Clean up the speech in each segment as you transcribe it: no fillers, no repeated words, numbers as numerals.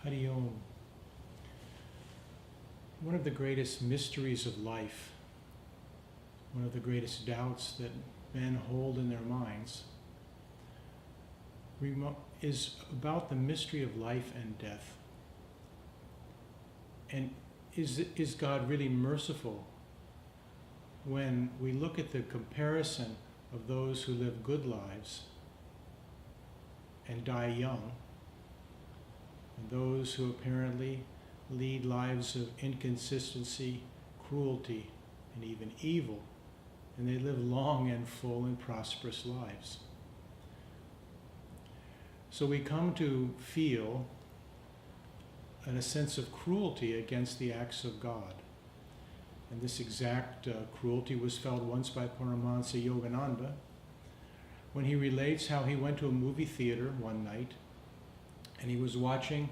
Hari Om. One of the greatest mysteries of life, one of the greatest doubts that men hold in their minds, is about the mystery of life and death. And is God really merciful when we look at the comparison of those who live good lives and die young, and those who apparently lead lives of inconsistency, cruelty, and even evil, and they live long and full and prosperous lives. So we come to feel a sense of cruelty against the acts of God. And this exact cruelty was felt once by Paramhansa Yogananda when he relates how he went to a movie theater one night and he was watching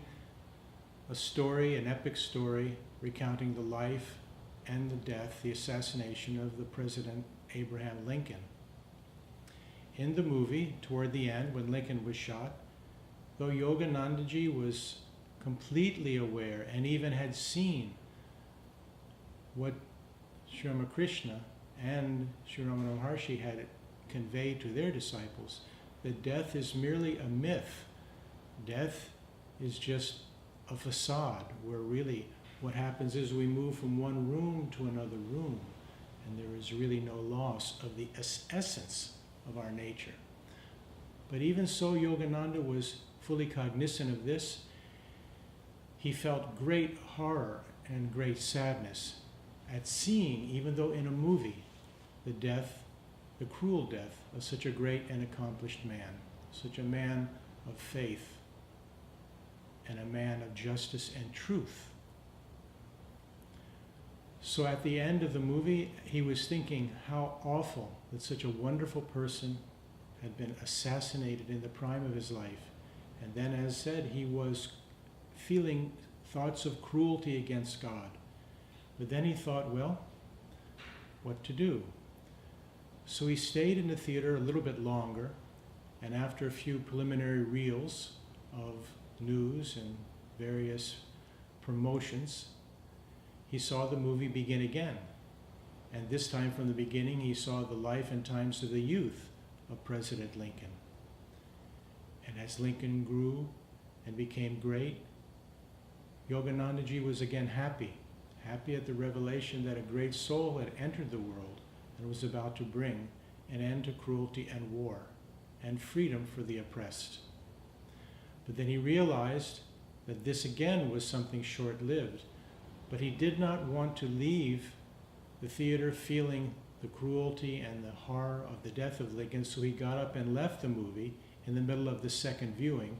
a story, an epic story, recounting the life and the death, the assassination of the President Abraham Lincoln. In the movie, toward the end, when Lincoln was shot, though Yoganandaji was completely aware and even had seen what Sri Ramakrishna and Sri Ramana Maharshi had conveyed to their disciples, that death is merely a myth. Death is just a facade, where really what happens is we move from one room to another room, and there is really no loss of the essence of our nature. But even so, Yogananda was fully cognizant of this. He felt great horror and great sadness at seeing, even though in a movie, the death, the cruel death of such a great and accomplished man, such a man of faith and a man of justice and truth. So at the end of the movie, he was thinking how awful that such a wonderful person had been assassinated in the prime of his life. And then, as said, he was feeling thoughts of cruelty against God. But then he thought, well, what to do? So he stayed in the theater a little bit longer, and after a few preliminary reels of news and various promotions, he saw the movie begin again. And this time from the beginning, he saw the life and times of the youth of President Lincoln. And as Lincoln grew and became great, Yoganandaji was again happy at the revelation that a great soul had entered the world and was about to bring an end to cruelty and war and freedom for the oppressed. But then he realized that this again was something short-lived, but he did not want to leave the theater feeling the cruelty and the horror of the death of Lincoln, so he got up and left the movie in the middle of the second viewing,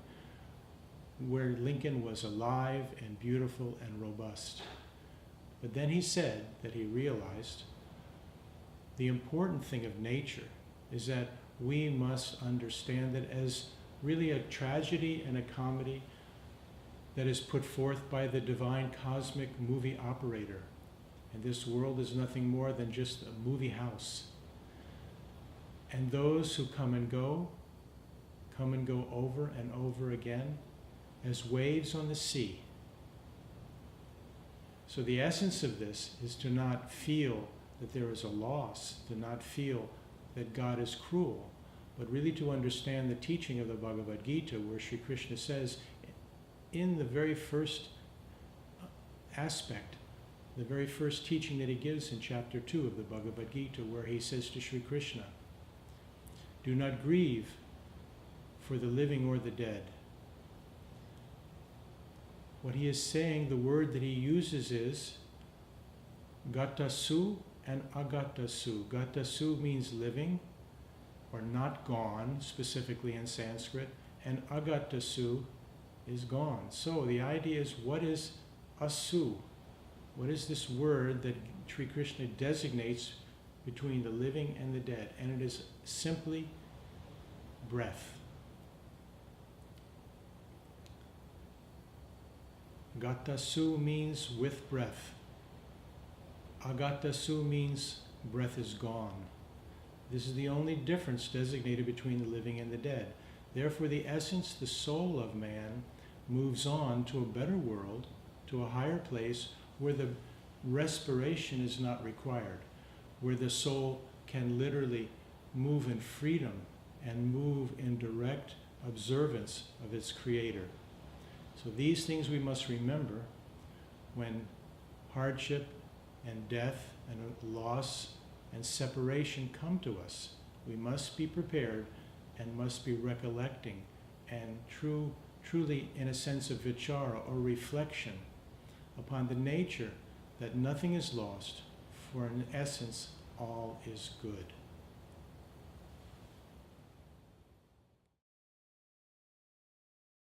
where Lincoln was alive and beautiful and robust. But then he said that he realized the important thing of nature is that we must understand it as really a tragedy and a comedy that is put forth by the divine cosmic movie operator. And this world is nothing more than just a movie house. And those who come and go over and over again as waves on the sea. So the essence of this is to not feel that there is a loss, to not feel that God is cruel, but really to understand the teaching of the Bhagavad Gita, where Sri Krishna says, in the very first aspect, the very first teaching that he gives in chapter 2 of the Bhagavad Gita, where he says to Sri Krishna, do not grieve for the living or the dead. What he is saying, the word that he uses is gatasu and agatasu. Gatasu means living or not gone, specifically in Sanskrit, and agatasu is gone. So the idea is, what is asu? What is this word that Sri Krishna designates between the living and the dead? And it is simply breath. Gatasu means with breath. Agatasu means breath is gone. This is the only difference designated between the living and the dead. Therefore, the essence, the soul of man, moves on to a better world, to a higher place where the respiration is not required, where the soul can literally move in freedom and move in direct observance of its creator. So these things we must remember when hardship and death and loss and separation come to us. We must be prepared and must be recollecting and truly in a sense of vichara or reflection upon the nature that nothing is lost, for in essence all is good.